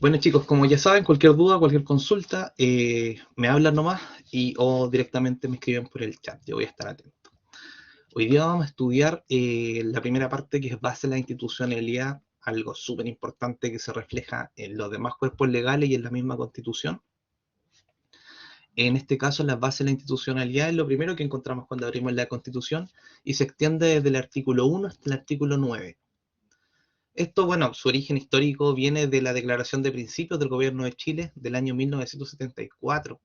Bueno chicos, como ya saben, cualquier duda, cualquier consulta, me hablan nomás o directamente me escriben por el chat, yo voy a estar atento. Hoy día vamos a estudiar la primera parte que es base de la institucionalidad, algo súper importante que se refleja en los demás cuerpos legales y en la misma Constitución. En este caso, la base de la institucionalidad es lo primero que encontramos cuando abrimos la Constitución y se extiende desde el artículo 1 hasta el artículo 9. Esto, bueno, su origen histórico viene de la Declaración de Principios del Gobierno de Chile del año 1974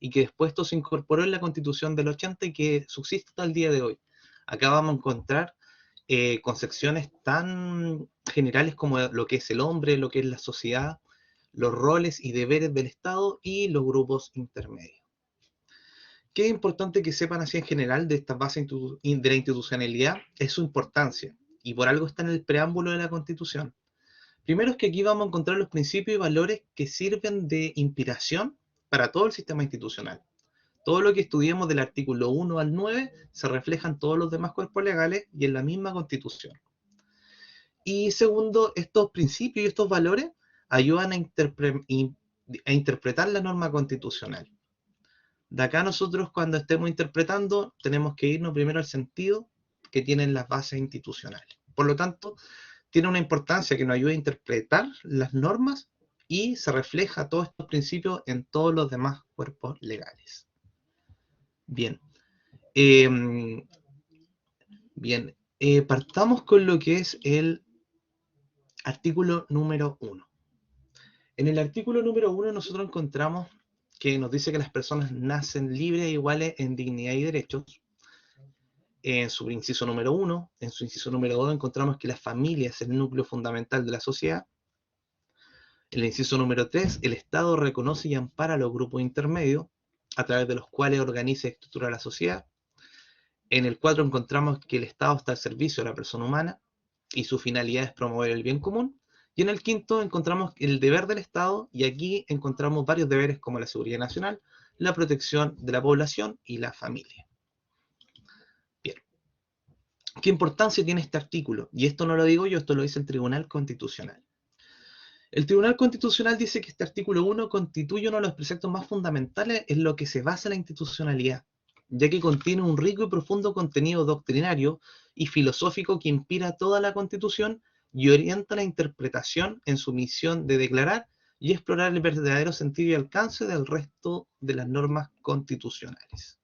y que después esto se incorporó en la Constitución del 80 y que subsiste hasta el día de hoy. Acá vamos a encontrar concepciones tan generales como lo que es el hombre, lo que es la sociedad, los roles y deberes del Estado y los grupos intermedios. Qué importante que sepan así en general de esta base de la institucionalidad es su importancia, y por algo está en el preámbulo de la Constitución. Primero es que aquí vamos a encontrar los principios y valores que sirven de inspiración para todo el sistema institucional. Todo lo que estudiemos del artículo 1 al 9 se refleja en todos los demás cuerpos legales y en la misma Constitución. Y segundo, estos principios y estos valores ayudan a interpretar la norma constitucional. De acá nosotros cuando estemos interpretando tenemos que irnos primero al sentido que tienen las bases institucionales. Por lo tanto, tiene una importancia que nos ayuda a interpretar las normas y se refleja todos estos principios en todos los demás cuerpos legales. Bien, eh, partamos con lo que es el artículo número 1. En el artículo número 1 nosotros encontramos que nos dice que las personas nacen libres e iguales en dignidad y derechos. En su inciso número 1, en su inciso número 2 encontramos que la familia es el núcleo fundamental de la sociedad. En el inciso número 3, el Estado reconoce y ampara a los grupos intermedios, a través de los cuales organiza y estructura la sociedad. En el 4 encontramos que el Estado está al servicio de la persona humana y su finalidad es promover el bien común. Y en el quinto encontramos el deber del Estado, y aquí encontramos varios deberes como la seguridad nacional, la protección de la población y la familia. Bien, ¿qué importancia tiene este artículo? Y esto no lo digo yo, esto lo dice el Tribunal Constitucional. El Tribunal Constitucional dice que este artículo 1 constituye uno de los preceptos más fundamentales en lo que se basa la institucionalidad, ya que contiene un rico y profundo contenido doctrinario y filosófico que inspira toda la Constitución y orienta la interpretación en su misión de declarar y explorar el verdadero sentido y alcance del resto de las normas constitucionales.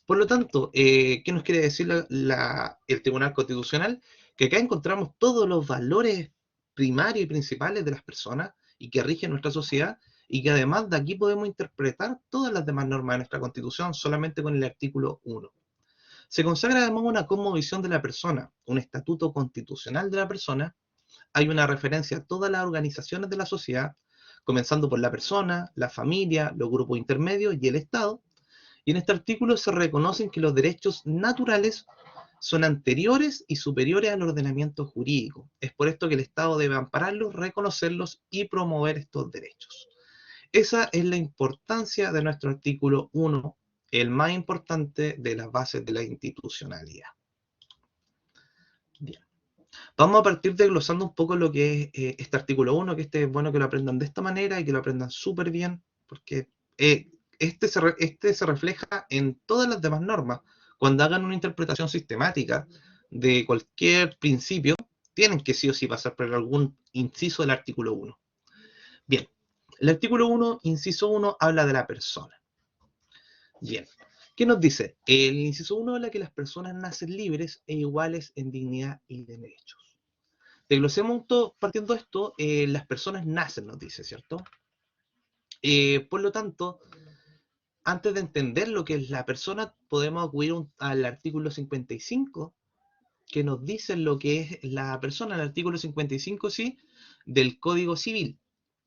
Por lo tanto, ¿qué nos quiere decir el Tribunal Constitucional? Que acá encontramos todos los valores primarios y principales de las personas y que rigen nuestra sociedad, y que además de aquí podemos interpretar todas las demás normas de nuestra Constitución solamente con el artículo 1. Se consagra además una cosmovisión de la persona, un estatuto constitucional de la persona, hay una referencia a todas las organizaciones de la sociedad, comenzando por la persona, la familia, los grupos intermedios y el Estado, y en este artículo se reconocen que los derechos naturales son anteriores y superiores al ordenamiento jurídico. Es por esto que el Estado debe ampararlos, reconocerlos y promover estos derechos. Esa es la importancia de nuestro artículo 1, el más importante de las bases de la institucionalidad. Bien. Vamos a partir desglosando un poco lo que es este artículo 1, que es bueno que lo aprendan de esta manera y que lo aprendan súper bien, porque este se refleja en todas las demás normas. Cuando hagan una interpretación sistemática de cualquier principio, tienen que sí o sí pasar por algún inciso del artículo 1. Bien, el artículo 1, inciso 1, habla de la persona. Bien, ¿qué nos dice? El inciso 1 habla que las personas nacen libres e iguales en dignidad y derechos. Desglosemos todo, partiendo de esto, las personas nacen, nos dice, ¿cierto? Por lo tanto, antes de entender lo que es la persona, podemos acudir al artículo 55, que nos dice lo que es la persona, el artículo 55, sí, del Código Civil.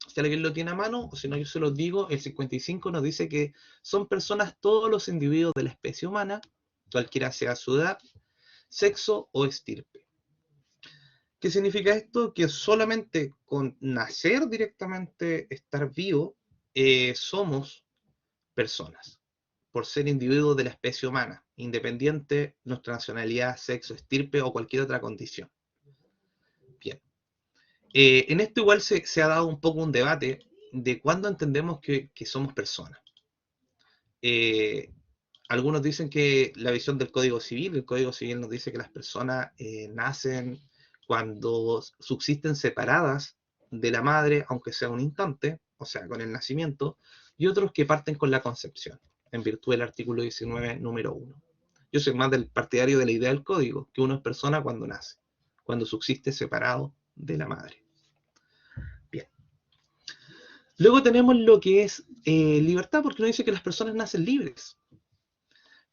Si alguien lo tiene a mano, o si no yo se los digo, el 55 nos dice que son personas todos los individuos de la especie humana, cualquiera sea su edad, sexo o estirpe. ¿Qué significa esto? Que solamente con nacer directamente, estar vivo, somos personas, por ser individuos de la especie humana, independiente de nuestra nacionalidad, sexo, estirpe o cualquier otra condición. Bien. En esto igual se ha dado un poco un debate de cuándo entendemos que somos personas. Eh, Algunos dicen que la visión del Código Civil, el Código Civil nos dice que las personas nacen cuando subsisten separadas de la madre, aunque sea un instante, o sea, con el nacimiento, y otros que parten con la concepción, en virtud del artículo 19, número 1. Yo soy más del partidario de la idea del código, que uno es persona cuando nace, cuando subsiste separado de la madre. Bien. Luego tenemos lo que es libertad, porque uno dice que las personas nacen libres.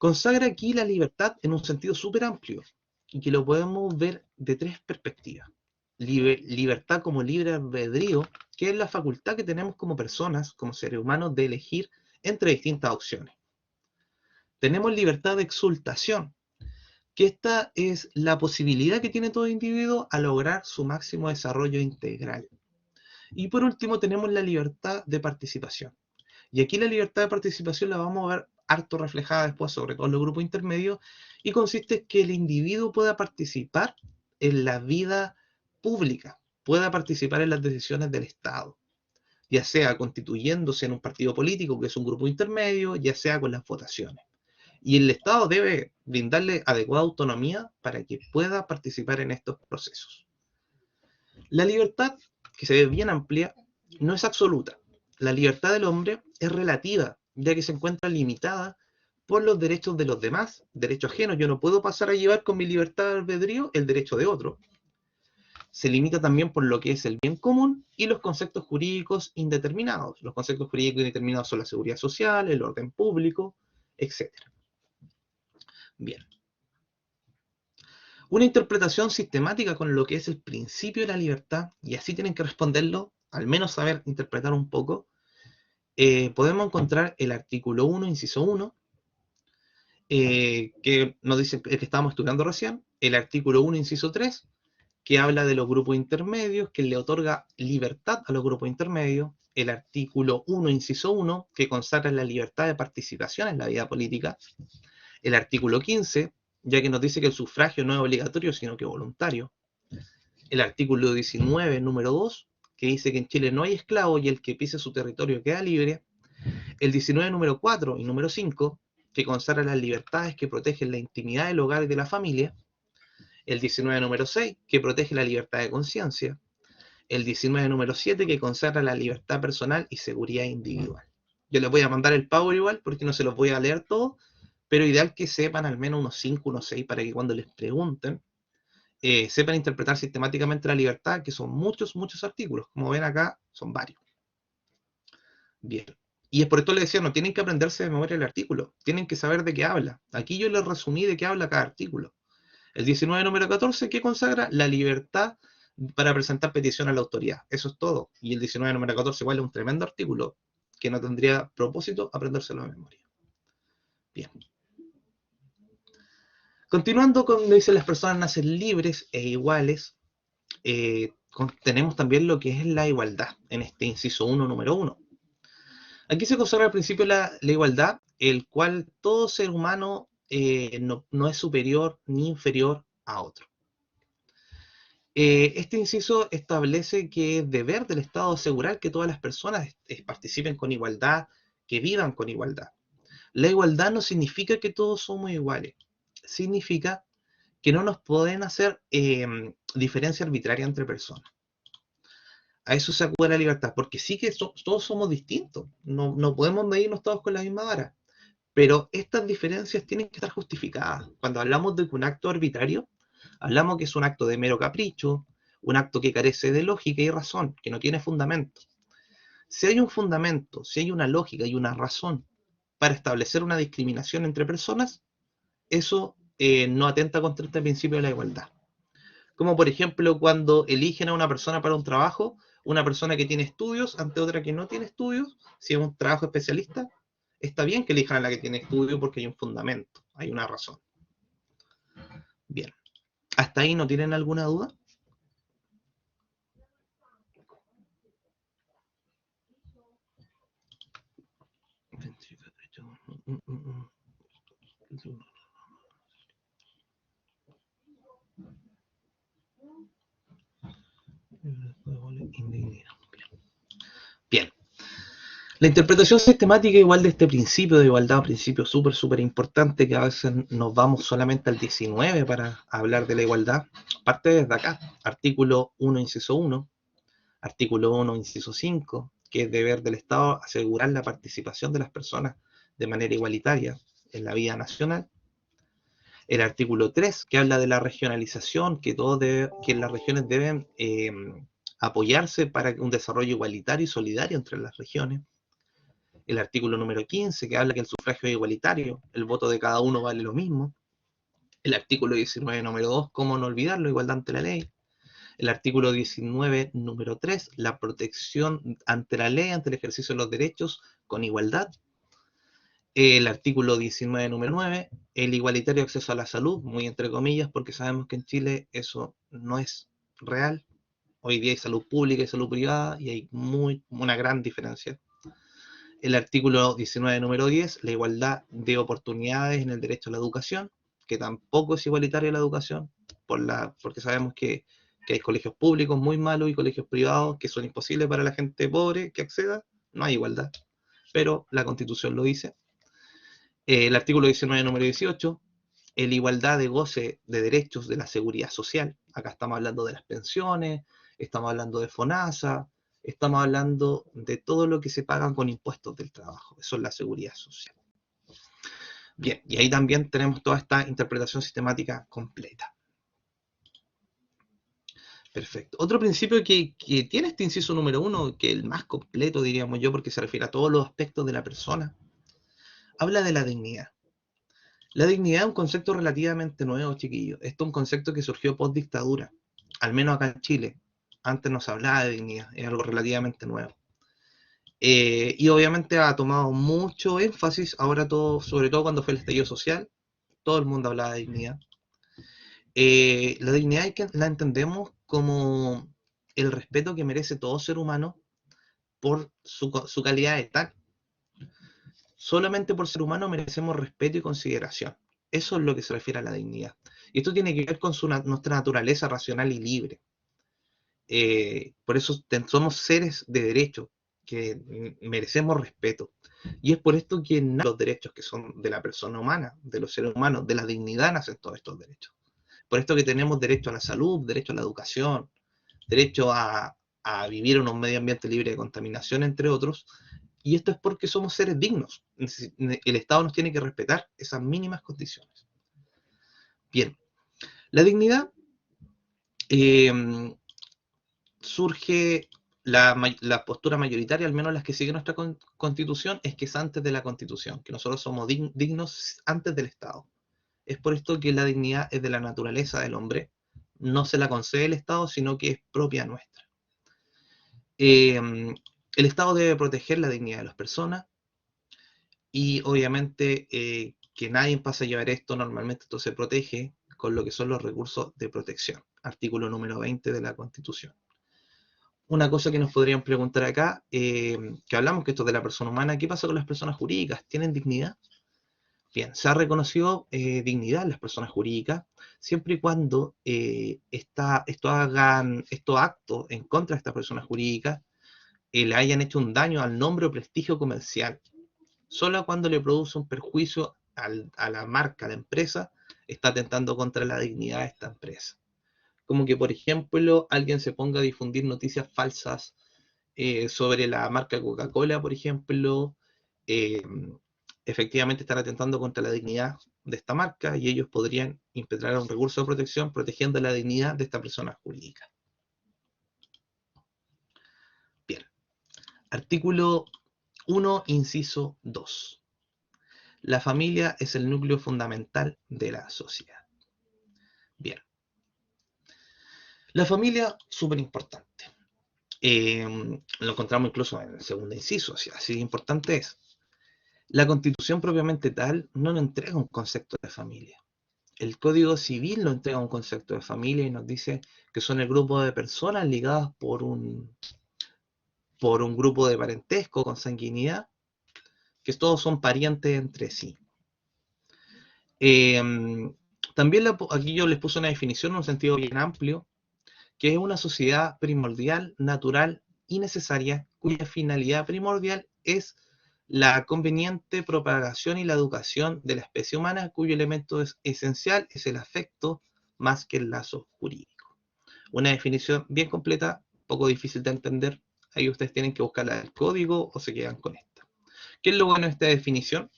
Consagra aquí la libertad en un sentido súper amplio y que lo podemos ver de tres perspectivas. Libertad como libre albedrío, que es la facultad que tenemos como personas, como seres humanos, de elegir entre distintas opciones. Tenemos libertad de exultación, que esta es la posibilidad que tiene todo individuo a lograr su máximo desarrollo integral. Y por último tenemos la libertad de participación. Y aquí la libertad de participación la vamos a ver harto reflejada después, sobre todo en los grupos intermedios, y consiste en que el individuo pueda participar en la vida pública, pueda participar en las decisiones del Estado, ya sea constituyéndose en un partido político, que es un grupo intermedio, ya sea con las votaciones. Y el Estado debe brindarle adecuada autonomía para que pueda participar en estos procesos. La libertad, que se ve bien amplia, no es absoluta. La libertad del hombre es relativa, ya que se encuentra limitada por los derechos de los demás, derechos ajenos. Yo no puedo pasar a llevar con mi libertad de albedrío el derecho de otro. Se limita también por lo que es el bien común y los conceptos jurídicos indeterminados. Los conceptos jurídicos indeterminados son la seguridad social, el orden público, etc. Bien. Una interpretación sistemática con lo que es el principio de la libertad, y así tienen que responderlo, al menos saber interpretar un poco, podemos encontrar el artículo 1, inciso 1, que nos dice el que estábamos estudiando recién, el artículo 1, inciso 3, que habla de los grupos intermedios, que le otorga libertad a los grupos intermedios, el artículo 1, inciso 1, que consagra la libertad de participación en la vida política, el artículo 15, ya que nos dice que el sufragio no es obligatorio, sino que voluntario, el artículo 19, número 2, que dice que en Chile no hay esclavos y el que pise su territorio queda libre, el 19, número 4 y número 5, que consagra las libertades que protegen la intimidad del hogar y de la familia, el 19, número 6, que protege la libertad de conciencia, el 19, número 7, que consagra la libertad personal y seguridad individual. Yo les voy a mandar el power igual, porque no se los voy a leer todos, pero ideal que sepan al menos unos 5, unos 6, para que cuando les pregunten, sepan interpretar sistemáticamente la libertad, que son muchos, muchos artículos. Como ven acá, son varios. Bien. Y es por esto les decía, no tienen que aprenderse de memoria el artículo, tienen que saber de qué habla. Aquí yo les resumí de qué habla cada artículo. El 19, número 14, que consagra la libertad para presentar petición a la autoridad. Eso es todo. Y el 19, número 14, igual es un tremendo artículo que no tendría propósito aprendérselo de memoria. Bien. Continuando con, dice, las personas nacen libres e iguales, tenemos también lo que es la igualdad, en este inciso 1, número 1. Aquí se consagra al principio la igualdad, el cual todo ser humano no es superior ni inferior a otro. Este inciso establece que es deber del Estado asegurar que todas las personas participen con igualdad, que vivan con igualdad. La igualdad no significa que todos somos iguales, significa que no nos pueden hacer diferencia arbitraria entre personas. A eso se acude la libertad, porque sí que todos somos distintos, no podemos medirnos todos con la misma vara, pero estas diferencias tienen que estar justificadas. Cuando hablamos de un acto arbitrario, hablamos que es un acto de mero capricho, un acto que carece de lógica y razón, que no tiene fundamento. Si hay un fundamento, si hay una lógica y una razón para establecer una discriminación entre personas, eso no atenta contra este principio de la igualdad. Como por ejemplo cuando eligen a una persona para un trabajo, una persona que tiene estudios ante otra que no tiene estudios, si es un trabajo especialista, está bien que elijan a la que tiene estudios porque hay un fundamento, hay una razón. Bien, ¿hasta ahí no tienen alguna duda? indignidad. Bien. La interpretación sistemática igual de este principio de igualdad, un principio súper importante que a veces nos vamos solamente al 19 para hablar de la igualdad, parte desde acá, artículo 1, inciso 1, artículo 1, inciso 5, que es deber del Estado asegurar la participación de las personas de manera igualitaria en la vida nacional. El artículo 3, que habla de la regionalización, que las regiones deben apoyarse para un desarrollo igualitario y solidario entre las regiones. El artículo número 15, que habla que el sufragio es igualitario, el voto de cada uno vale lo mismo. El artículo 19, número 2, cómo no olvidarlo, igualdad ante la ley. El artículo 19, número 3, la protección ante la ley, ante el ejercicio de los derechos con igualdad. El artículo 19, número 9, el igualitario acceso a la salud, muy entre comillas, porque sabemos que en Chile eso no es real. Hoy día hay salud pública y salud privada y hay una gran diferencia. El artículo 19, número 10, la igualdad de oportunidades en el derecho a la educación, que tampoco es igualitaria la educación, porque sabemos que hay colegios públicos muy malos y colegios privados que son imposibles para la gente pobre que acceda. No hay igualdad, pero la Constitución lo dice. El artículo 19, número 18, la igualdad de goce de derechos de la seguridad social. Acá estamos hablando de las pensiones, estamos hablando de FONASA, estamos hablando de todo lo que se pagan con impuestos del trabajo. Eso es la seguridad social. Bien, y ahí también tenemos toda esta interpretación sistemática completa. Perfecto. Otro principio que tiene este inciso número 1, que es el más completo, diríamos yo, porque se refiere a todos los aspectos de la persona, habla de la dignidad. La dignidad es un concepto relativamente nuevo, chiquillos. Esto es un concepto que surgió post-dictadura, al menos acá en Chile. Antes no se hablaba de dignidad, es algo relativamente nuevo. Y obviamente ha tomado mucho énfasis ahora todo, sobre todo cuando fue el estallido social, todo el mundo hablaba de dignidad. La dignidad la entendemos como el respeto que merece todo ser humano por su calidad de tal. Solamente por ser humano merecemos respeto y consideración. Eso es lo que se refiere a la dignidad. Y esto tiene que ver con nuestra naturaleza racional y libre. Por eso somos seres de derecho, que merecemos respeto. Y es por esto que los derechos que son de la persona humana, de los seres humanos, de la dignidad nacen todos estos derechos. Por esto que tenemos derecho a la salud, derecho a la educación, derecho a vivir en un medio ambiente libre de contaminación, entre otros. Y esto es porque somos seres dignos. El Estado nos tiene que respetar esas mínimas condiciones. Bien, la dignidad surge, la postura mayoritaria, al menos las que sigue nuestra constitución, es que es antes de la constitución, que nosotros somos dignos antes del Estado. Es por esto que la dignidad es de la naturaleza del hombre, no se la concede el Estado, sino que es propia nuestra. El Estado debe proteger la dignidad de las personas y obviamente que nadie pase a llevar esto, normalmente esto se protege con lo que son los recursos de protección, artículo número 20 de la Constitución. Una cosa que nos podrían preguntar acá, que hablamos que esto es de la persona humana, ¿qué pasa con las personas jurídicas? ¿Tienen dignidad? Bien, se ha reconocido dignidad en las personas jurídicas siempre y cuando estos actos en contra de estas personas jurídicas le hayan hecho un daño al nombre o prestigio comercial. Solo cuando le produce un perjuicio a la marca, a la empresa, está atentando contra la dignidad de esta empresa. Como que, por ejemplo, alguien se ponga a difundir noticias falsas sobre la marca Coca-Cola, por ejemplo, eh, efectivamente están atentando contra la dignidad de esta marca y ellos podrían impetrar un recurso de protección protegiendo la dignidad de esta persona jurídica. Bien. Artículo 1, inciso 2. La familia es el núcleo fundamental de la sociedad. Bien. La familia, súper importante. Lo encontramos incluso en el segundo inciso, así de importante es. La Constitución propiamente tal no nos entrega un concepto de familia. El Código Civil nos entrega un concepto de familia y nos dice que son el grupo de personas ligadas por un grupo de parentesco, consanguinidad, que todos son parientes entre sí. También aquí yo les puse una definición en un sentido bien amplio, que es una sociedad primordial, natural y necesaria, cuya finalidad primordial es la conveniente propagación y la educación de la especie humana, cuyo elemento esencial es el afecto más que el lazo jurídico. Una definición bien completa, poco difícil de entender. Ahí ustedes tienen que buscarla del código o se quedan con esta. ¿Qué es lo bueno de esta definición?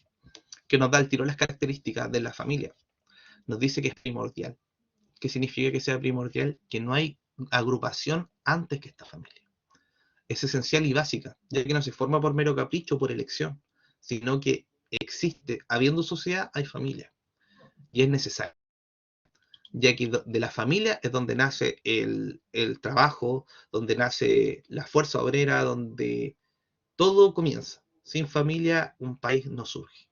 Que nos da al tiro las características de la familia. Nos dice que es primordial. ¿Qué significa que sea primordial? Que no hay agrupación antes que esta familia. Es esencial y básica, ya que no se forma por mero capricho o por elección, sino que existe, habiendo sociedad, hay familia. Y es necesario, ya que de la familia es donde nace el trabajo, donde nace la fuerza obrera, donde todo comienza. Sin familia, un país no surge.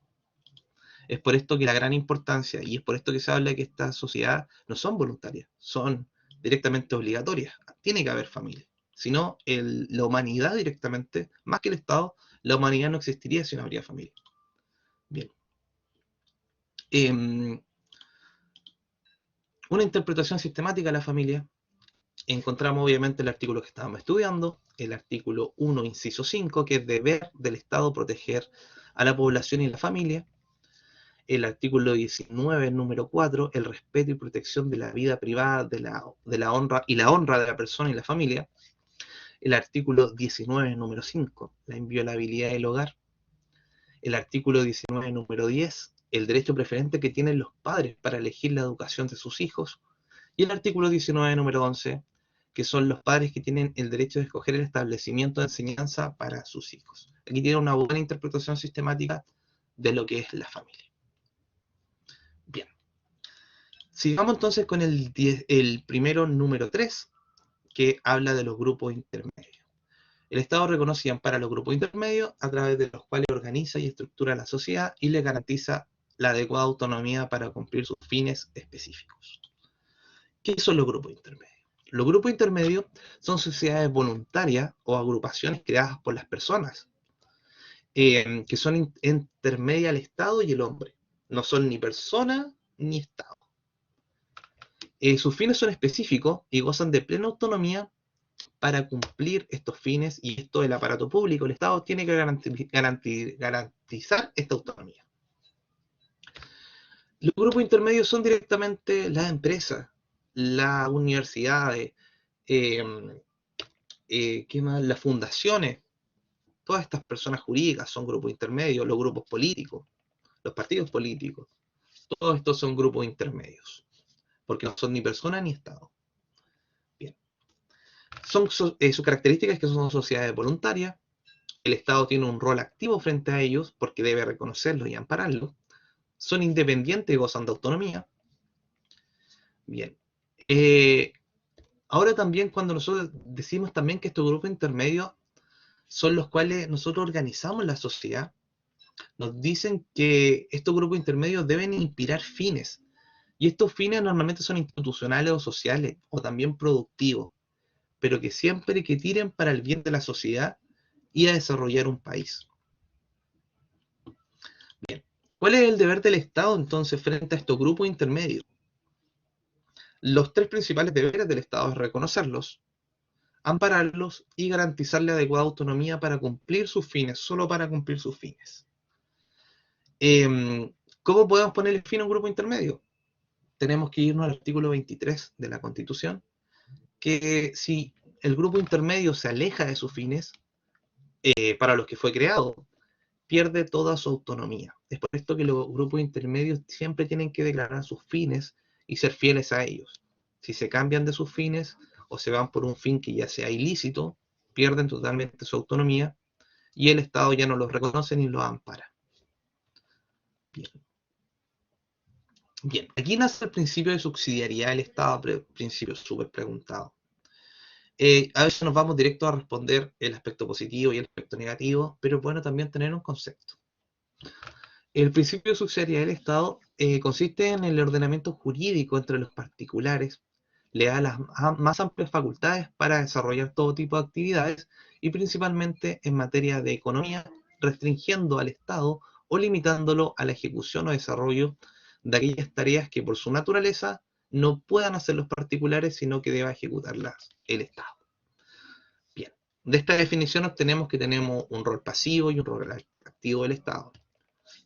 Es por esto que la gran importancia, y es por esto que se habla que estas sociedades no son voluntarias, son directamente obligatorias. Tiene que haber familia. Si no, la humanidad directamente, más que el Estado, la humanidad no existiría si no habría familia. Bien. Una interpretación sistemática de la familia. Encontramos obviamente el artículo que estábamos estudiando, el artículo 1, inciso 5, que es deber del Estado proteger a la población y la familia. El artículo 19, número 4, el respeto y protección de la vida privada, de la honra y la honra de la persona y la familia. El artículo 19, número 5, la inviolabilidad del hogar. El artículo 19, número 10, el derecho preferente que tienen los padres para elegir la educación de sus hijos. Y el artículo 19, número 11, que son los padres que tienen el derecho de escoger el establecimiento de enseñanza para sus hijos. Aquí tiene una buena interpretación sistemática de lo que es la familia. Bien. Sigamos entonces con el primero, número 3, que habla de los grupos intermedios. El Estado reconoce y ampara los grupos intermedios a través de los cuales organiza y estructura la sociedad y le garantiza la adecuada autonomía para cumplir sus fines específicos. ¿Qué son los grupos intermedios? Los grupos intermedios son sociedades voluntarias o agrupaciones creadas por las personas, que son intermedias al Estado y el hombre. No son ni persona ni Estado. Sus fines son específicos y gozan de plena autonomía para cumplir estos fines, y esto el aparato público, el Estado, tiene que garantizar esta autonomía. Los grupos intermedios son directamente las empresas, las universidades, ¿qué más? Las fundaciones. Todas estas personas jurídicas son grupos intermedios, los grupos políticos, los partidos políticos. Todos estos son grupos intermedios, porque no son ni personas ni Estado. Bien. Sus características es que son sociedades voluntarias. El Estado tiene un rol activo frente a ellos porque debe reconocerlos y ampararlos. Son independientes y gozan de autonomía. Bien. Ahora también cuando nosotros decimos también que estos grupos intermedios son los cuales nosotros organizamos la sociedad, nos dicen que estos grupos intermedios deben inspirar fines. Y estos fines normalmente son institucionales o sociales, o también productivos, pero que siempre que tiren para el bien de la sociedad y a desarrollar un país. Bien, ¿cuál es el deber del Estado entonces frente a estos grupos intermedios? Los tres principales deberes del Estado es reconocerlos, ampararlos y garantizarle adecuada autonomía para cumplir sus fines, solo para cumplir sus fines. ¿Cómo podemos ponerle fin a un grupo intermedio? Tenemos que irnos al artículo 23 de la Constitución, que si el grupo intermedio se aleja de sus fines, para los que fue creado, pierde toda su autonomía. Es por esto que los grupos intermedios siempre tienen que declarar sus fines y ser fieles a ellos. Si se cambian de sus fines o se van por un fin que ya sea ilícito, pierden totalmente su autonomía y el Estado ya no los reconoce ni los ampara. Bien. Bien, aquí nace el principio de subsidiariedad del Estado, principio súper preguntado. A veces nos vamos directo a responder el aspecto positivo y el aspecto negativo, pero es bueno también tener un concepto. El principio de subsidiariedad del Estado consiste en el ordenamiento jurídico entre los particulares, le da las más amplias facultades para desarrollar todo tipo de actividades y principalmente en materia de economía, restringiendo al Estado o limitándolo a la ejecución o desarrollo de aquellas tareas que por su naturaleza no puedan hacer los particulares, sino que deba ejecutarlas el Estado. Bien, de esta definición obtenemos que tenemos un rol pasivo y un rol activo del Estado.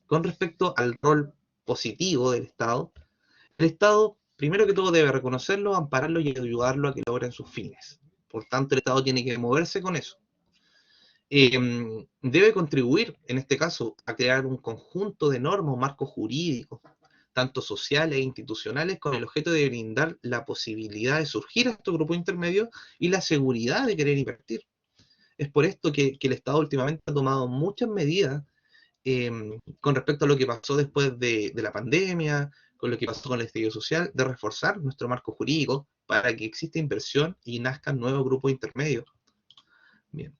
Con respecto al rol positivo del Estado, el Estado, primero que todo, debe reconocerlo, ampararlo y ayudarlo a que logren sus fines. Por tanto, el Estado tiene que moverse con eso. Debe contribuir, en este caso, a crear un conjunto de normas o marcos jurídicos, tanto sociales e institucionales, con el objeto de brindar la posibilidad de surgir a estos grupos intermedios y la seguridad de querer invertir. Es por esto que el Estado últimamente ha tomado muchas medidas con respecto a lo que pasó después de la pandemia, con lo que pasó con el estallido social, de reforzar nuestro marco jurídico para que exista inversión y nazcan nuevos grupos intermedios. Bien.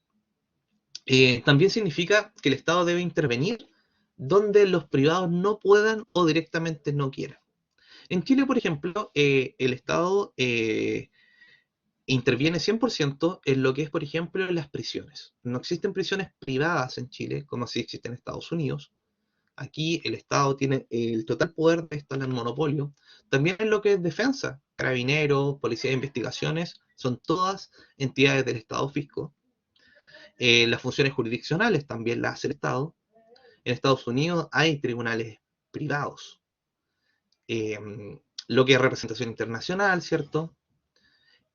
También significa que el Estado debe intervenir donde los privados no puedan o directamente no quieran. En Chile, por ejemplo, el Estado interviene 100% en lo que es, por ejemplo, las prisiones. No existen prisiones privadas en Chile, como sí existen en Estados Unidos. Aquí el Estado tiene el total poder de estar en el monopolio. También en lo que es defensa, carabineros, policía de investigaciones, son todas entidades del Estado fisco. Las funciones jurisdiccionales también las hace el Estado. En Estados Unidos hay tribunales privados. Eh, lo que es representación internacional, ¿cierto?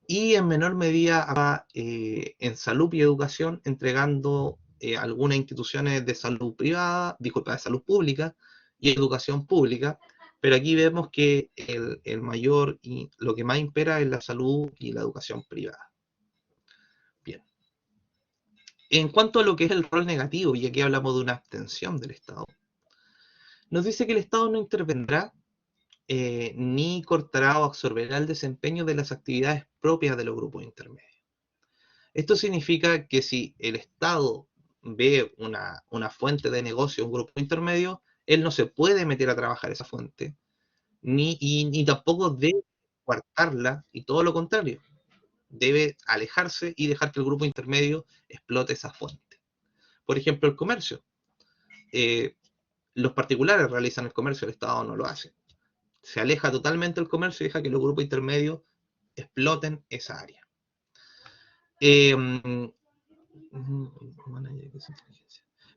Y en menor medida en salud y educación, entregando algunas instituciones de salud privada, disculpa, de salud pública y educación pública, pero aquí vemos que el mayor y lo que más impera es la salud y la educación privada. Bien. En cuanto a lo que es el rol negativo, y aquí hablamos de una abstención del Estado, nos dice que el Estado no intervendrá ni cortará o absorberá el desempeño de las actividades propias de los grupos intermedios. Esto significa que si el Estado ve una fuente de negocio, un grupo intermedio, él no se puede meter a trabajar esa fuente, ni tampoco debe coartarla, y todo lo contrario, debe alejarse y dejar que el grupo intermedio explote esa fuente. Por ejemplo, el comercio. Eh, los particulares realizan el comercio, el Estado no lo hace. Se aleja totalmente del comercio y deja que los grupos intermedios exploten esa área.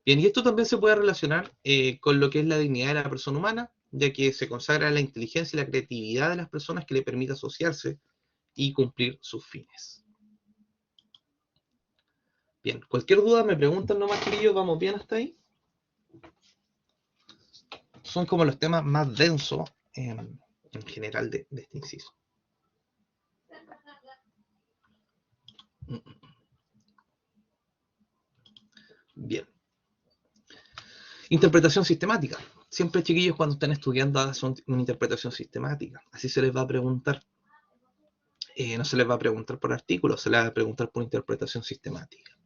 Bien, y esto también se puede relacionar con lo que es la dignidad de la persona humana, ya que se consagra la inteligencia y la creatividad de las personas que le permite asociarse y cumplir sus fines. Bien, cualquier duda me preguntan nomás, chiquillos, ¿vamos bien hasta ahí? Son como los temas más densos en general de este inciso. Bien. Interpretación sistemática. Siempre, chiquillos, cuando estén estudiando, hagan una interpretación sistemática. Así se les va a preguntar. No se les va a preguntar por artículos, se les va a preguntar por interpretación sistemática.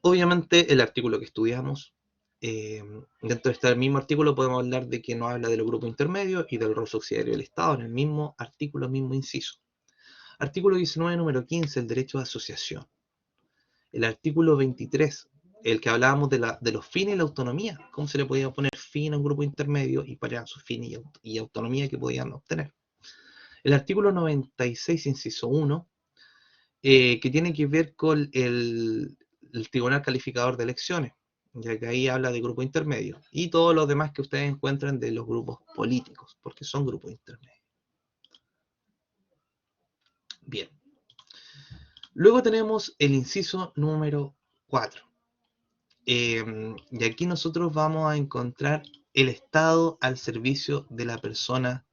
Obviamente, el artículo que estudiamos, dentro de este mismo artículo podemos hablar de que nos habla de los grupos intermedios y del rol subsidiario del Estado en el mismo artículo, mismo inciso. Artículo 19, número 15, el derecho de asociación. El artículo 23, el que hablábamos de los fines y la autonomía, cómo se le podía poner fin a un grupo intermedio y para sus fines y autonomía que podían obtener. El artículo 96, inciso 1, que tiene que ver con el Tribunal Calificador de Elecciones, ya que ahí habla de grupo intermedio, y todos los demás que ustedes encuentran de los grupos políticos, porque son grupos intermedios. Bien. Luego tenemos el inciso número 4. Y aquí nosotros vamos a encontrar el Estado al servicio de la persona,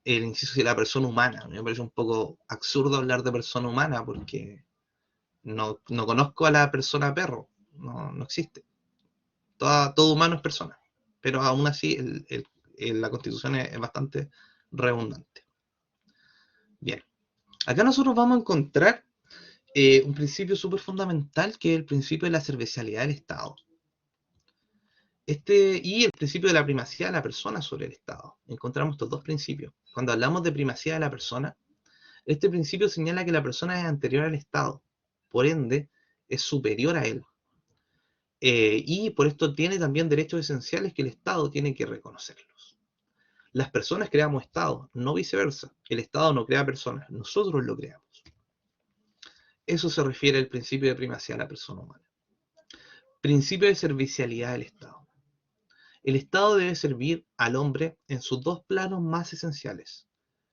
el inciso de la persona humana. A mí me parece un poco absurdo hablar de persona humana porque no conozco a la persona perro, no existe. Todo humano es persona, pero aún así la Constitución es bastante redundante. Bien, acá nosotros vamos a encontrar un principio súper fundamental, que es el principio de la servicialidad del Estado. Y el principio de la primacía de la persona sobre el Estado. Encontramos estos dos principios. Cuando hablamos de primacía de la persona, este principio señala que la persona es anterior al Estado, por ende es superior a él. Y por esto tiene también derechos esenciales que el Estado tiene que reconocerlos. Las personas creamos Estado, no viceversa. El Estado no crea personas, nosotros lo creamos. Eso se refiere al principio de primacía de la persona humana. Principio de servicialidad del Estado. El Estado debe servir al hombre en sus dos planos más esenciales.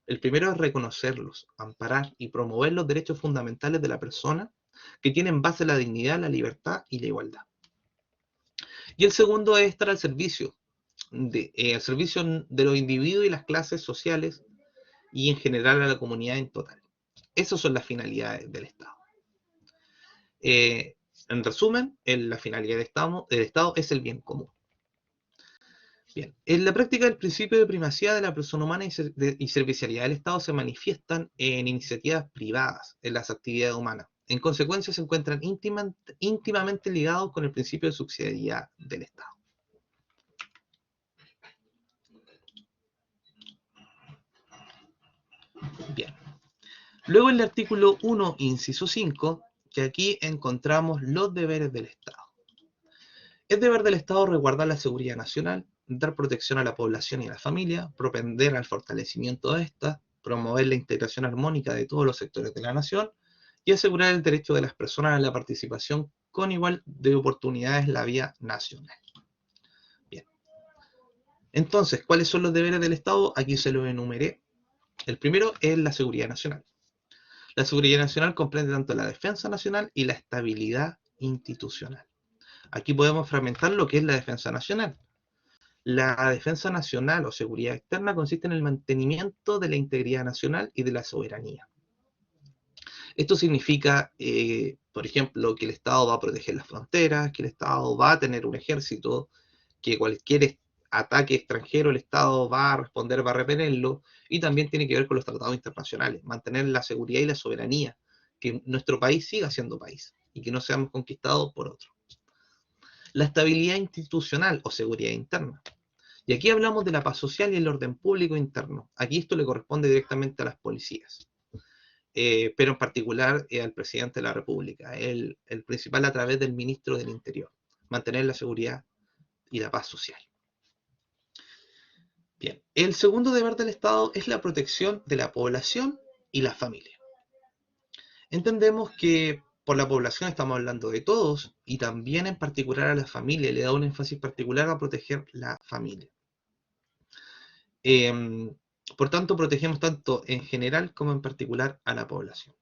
El primero es reconocerlos, amparar y promover los derechos fundamentales de la persona que tienen base la dignidad, la libertad y la igualdad. Y el segundo es estar al servicio de los individuos y las clases sociales y en general a la comunidad en total. Esas son las finalidades del Estado. En resumen, la finalidad del Estado es el bien común. Bien, en la práctica el principio de primacía de la persona humana y servicialidad del Estado se manifiestan en iniciativas privadas en las actividades humanas. En consecuencia, se encuentran íntimamente ligados con el principio de subsidiariedad del Estado. Bien. Luego en el artículo 1, inciso 5, que aquí encontramos los deberes del Estado. Es deber del Estado resguardar la seguridad nacional, dar protección a la población y a la familia, propender al fortalecimiento de esta, promover la integración armónica de todos los sectores de la nación y asegurar el derecho de las personas a la participación con igual de oportunidades en la vida nacional. Bien. Entonces, ¿cuáles son los deberes del Estado? Aquí se los enumeré. El primero es la seguridad nacional. La seguridad nacional comprende tanto la defensa nacional y la estabilidad institucional. Aquí podemos fragmentar lo que es la defensa nacional. La defensa nacional o seguridad externa consiste en el mantenimiento de la integridad nacional y de la soberanía. Esto significa, por ejemplo, que el Estado va a proteger las fronteras, que el Estado va a tener un ejército, que cualquier ataque extranjero el Estado va a responder, va a repelerlo, y también tiene que ver con los tratados internacionales, mantener la seguridad y la soberanía, que nuestro país siga siendo país y que no seamos conquistados por otro. La estabilidad institucional o seguridad interna. Y aquí hablamos de la paz social y el orden público interno. Aquí esto le corresponde directamente a las policías, pero en particular al presidente de la República, el principal a través del ministro del Interior, mantener la seguridad y la paz social. Bien, el segundo deber del Estado es la protección de la población y la familia. Entendemos que por la población estamos hablando de todos y también en particular a la familia, le da un énfasis particular a proteger la familia. Por tanto, protegemos tanto en general como en particular a la población.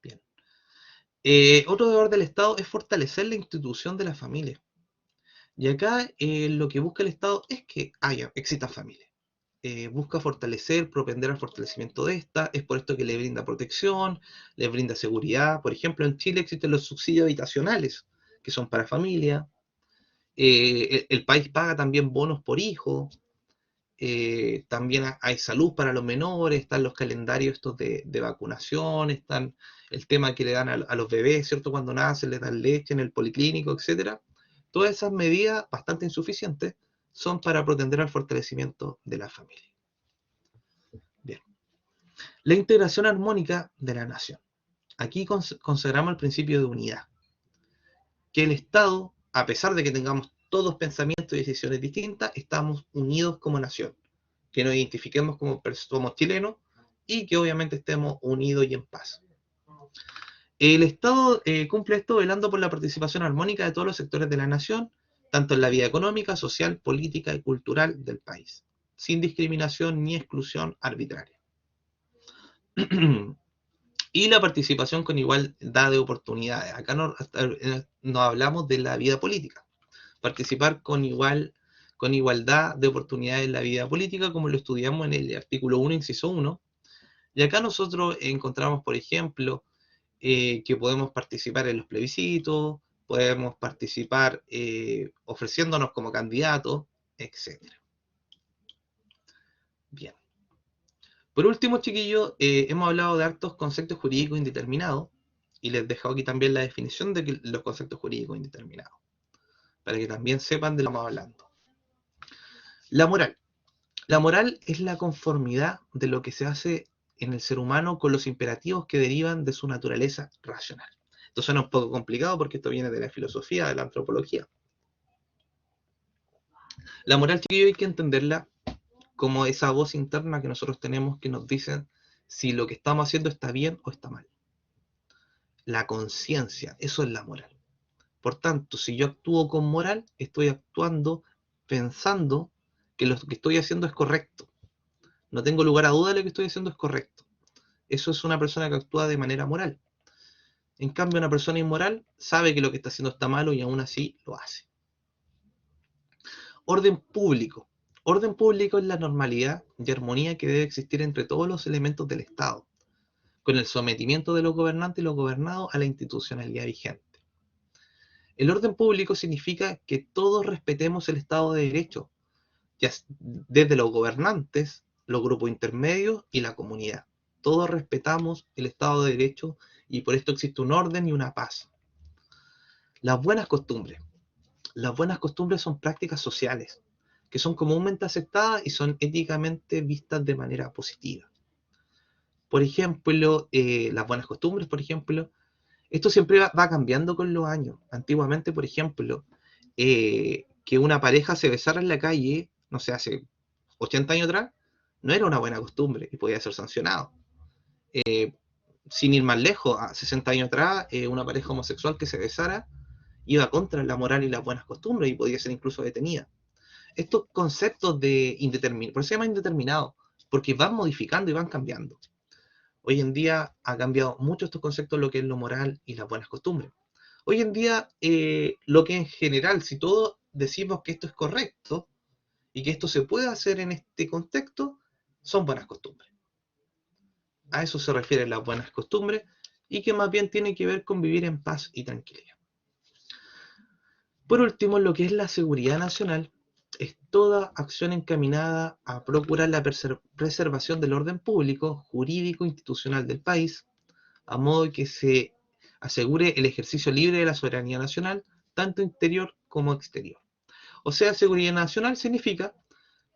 Bien. Otro deber del Estado es fortalecer la institución de la familia. Y acá lo que busca el Estado es que exista familia. Busca fortalecer, propender al fortalecimiento de esta. Es por esto que le brinda protección, le brinda seguridad. Por ejemplo, en Chile existen los subsidios habitacionales, que son para familia. El país paga también bonos por hijo. También hay salud para los menores, están los calendarios estos de vacunación, están el tema que le dan a los bebés, ¿cierto? Cuando nacen, les dan leche en el policlínico, etcétera. Todas esas medidas, bastante insuficientes, son para pretender al fortalecimiento de la familia. Bien. La integración armónica de la nación. Aquí consagramos el principio de unidad. Que el Estado, a pesar de que tengamos todos pensamientos y decisiones distintas, estamos unidos como nación. Que nos identifiquemos como somos chilenos y que obviamente estemos unidos y en paz. El Estado cumple esto velando por la participación armónica de todos los sectores de la nación, tanto en la vida económica, social, política y cultural del país, sin discriminación ni exclusión arbitraria. Y la participación con igualdad de oportunidades. Acá no hablamos de la vida política. Participar con igualdad de oportunidades en la vida política, como lo estudiamos en el artículo 1, inciso 1. Y acá nosotros encontramos, por ejemplo, que podemos participar en los plebiscitos, podemos participar ofreciéndonos como candidatos, etc. Bien. Por último, chiquillos, hemos hablado de hartos conceptos jurídicos indeterminados y les dejo aquí también la definición de los conceptos jurídicos indeterminados, para que también sepan de lo que estamos hablando. La moral. La moral es la conformidad de lo que se hace en el ser humano con los imperativos que derivan de su naturaleza racional. Esto suena un poco complicado porque esto viene de la filosofía, de la antropología. La moral, chiquillo, hay que entenderla como esa voz interna que nosotros tenemos que nos dice si lo que estamos haciendo está bien o está mal. La conciencia, eso es la moral. Por tanto, si yo actúo con moral, estoy actuando pensando que lo que estoy haciendo es correcto. No tengo lugar a duda de lo que estoy haciendo es correcto. Eso es una persona que actúa de manera moral. En cambio, una persona inmoral sabe que lo que está haciendo está malo y aún así lo hace. Orden público. Orden público es la normalidad y armonía que debe existir entre todos los elementos del Estado, con el sometimiento de los gobernantes y los gobernados a la institucionalidad vigente. El orden público significa que todos respetemos el Estado de Derecho, ya desde los gobernantes, los grupos intermedios y la comunidad. Todos respetamos el Estado de Derecho y por esto existe un orden y una paz. Las buenas costumbres. Las buenas costumbres son prácticas sociales que son comúnmente aceptadas y son éticamente vistas de manera positiva. Por ejemplo, las buenas costumbres, por ejemplo, esto siempre va cambiando con los años. Antiguamente, por ejemplo, que una pareja se besara en la calle, no sé, hace 80 años atrás, no era una buena costumbre y podía ser sancionado. Sin ir más lejos, a 60 años atrás, una pareja homosexual que se besara iba contra la moral y las buenas costumbres y podía ser incluso detenida. Estos conceptos de indeterminados, por eso se llama indeterminado, porque van modificando y van cambiando. Hoy en día ha cambiado mucho estos conceptos, lo que es lo moral y las buenas costumbres. Hoy en día, lo que en general, si todos decimos que esto es correcto y que esto se puede hacer en este contexto, son buenas costumbres. A eso se refieren las buenas costumbres y que más bien tiene que ver con vivir en paz y tranquilidad. Por último, lo que es la seguridad nacional es toda acción encaminada a procurar la preservación del orden público, jurídico, institucional del país, a modo que se asegure el ejercicio libre de la soberanía nacional, tanto interior como exterior. O sea, seguridad nacional significa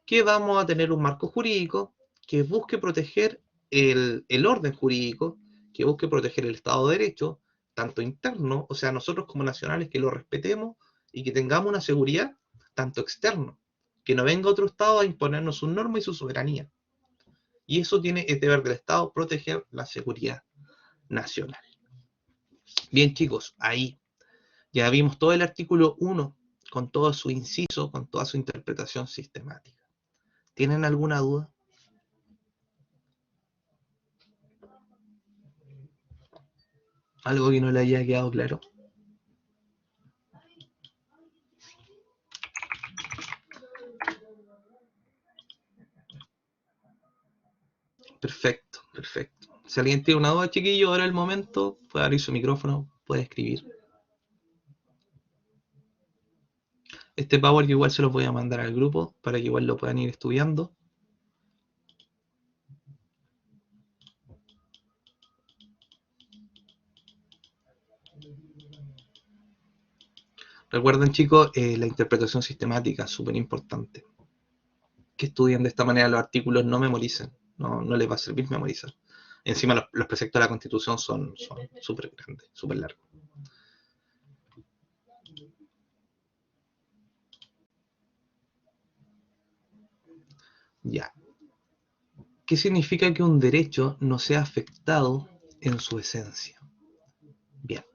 que vamos a tener un marco jurídico que busque proteger el orden jurídico, que busque proteger el Estado de Derecho, tanto interno, o sea, nosotros como nacionales que lo respetemos y que tengamos una seguridad, tanto externo, que no venga otro Estado a imponernos su norma y su soberanía. Y eso tiene el deber del Estado, proteger la seguridad nacional. Bien, chicos, ahí ya vimos todo el artículo 1 con todo su inciso, con toda su interpretación sistemática. ¿Tienen alguna duda? ¿Algo que no le haya quedado claro? Perfecto, perfecto. Si alguien tiene una duda, chiquillo, ahora es el momento, puede abrir su micrófono, puede escribir. Este Power igual se los voy a mandar al grupo para que igual lo puedan ir estudiando. Recuerden, chicos, la interpretación sistemática es súper importante. Que estudien de esta manera los artículos, no memoricen, no les va a servir memorizar. Encima los preceptos de la Constitución son súper grandes, súper largos. Ya. ¿Qué significa que un derecho no sea afectado en su esencia? Bien.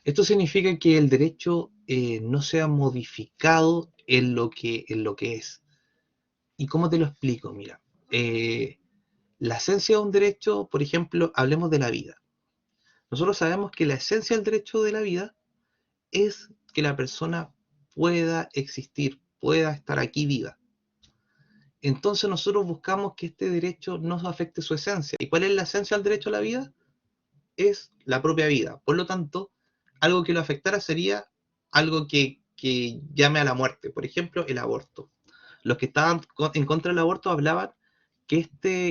Esto significa que el derecho no sea modificado en lo que es. ¿Y cómo te lo explico? Mira, la esencia de un derecho, por ejemplo, hablemos de la vida. Nosotros sabemos que la esencia del derecho de la vida es que la persona pueda existir, pueda estar aquí viva. Entonces nosotros buscamos que este derecho no afecte su esencia. ¿Y cuál es la esencia del derecho a la vida? Es la propia vida. Por lo tanto, algo que lo afectara sería algo que llame a la muerte. Por ejemplo, el aborto. Los que estaban en contra del aborto hablaban que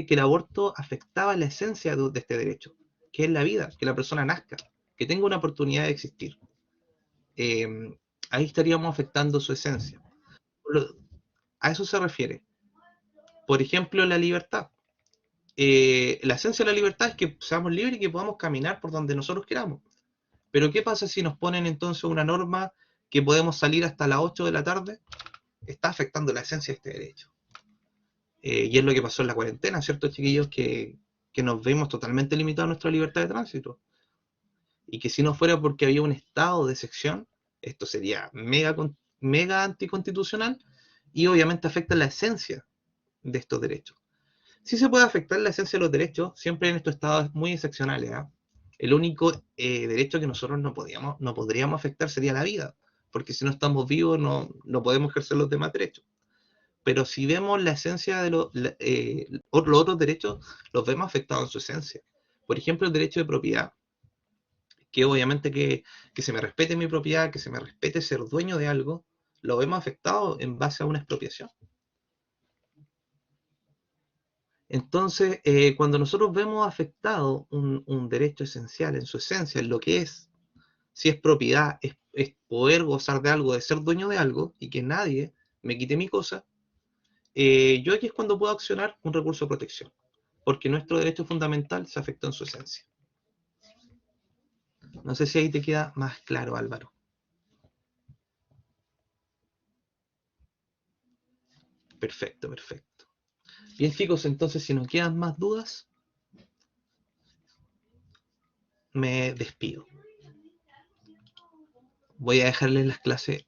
el aborto afectaba la esencia de este derecho, que es la vida, que la persona nazca, que tenga una oportunidad de existir. Eh, Ahí estaríamos afectando su esencia. A eso se refiere. Por ejemplo, la libertad. La esencia de la libertad es que seamos libres y que podamos caminar por donde nosotros queramos. Pero ¿qué pasa si nos ponen entonces una norma que podemos salir hasta las 8 de la tarde? está afectando la esencia de este derecho. Y es lo que pasó en la cuarentena, ¿cierto, chiquillos? Que nos vemos totalmente limitados a nuestra libertad de tránsito. Y que si no fuera porque había un estado de excepción, esto sería mega anticonstitucional y obviamente afecta la esencia de estos derechos. Sí se puede afectar la esencia de los derechos, siempre en estos estados muy excepcionales. ¿Eh? El único derecho que nosotros no podríamos afectar sería la vida, porque si no estamos vivos no podemos ejercer los demás derechos. Pero si vemos la esencia de los otros derechos, los vemos afectados en su esencia. Por ejemplo, el derecho de propiedad, que obviamente que se me respete mi propiedad, que se me respete ser dueño de algo, lo vemos afectado en base a una expropiación. Entonces, cuando nosotros vemos afectado un derecho esencial en su esencia, en lo que es, si es propiedad, es poder gozar de algo, de ser dueño de algo y que nadie me quite mi cosa, yo aquí es cuando puedo accionar un recurso de protección, porque nuestro derecho fundamental se afectó en su esencia. No sé si ahí te queda más claro, Álvaro. Perfecto, perfecto. Bien, chicos, entonces si nos quedan más dudas, me despido. Voy a dejarles las clases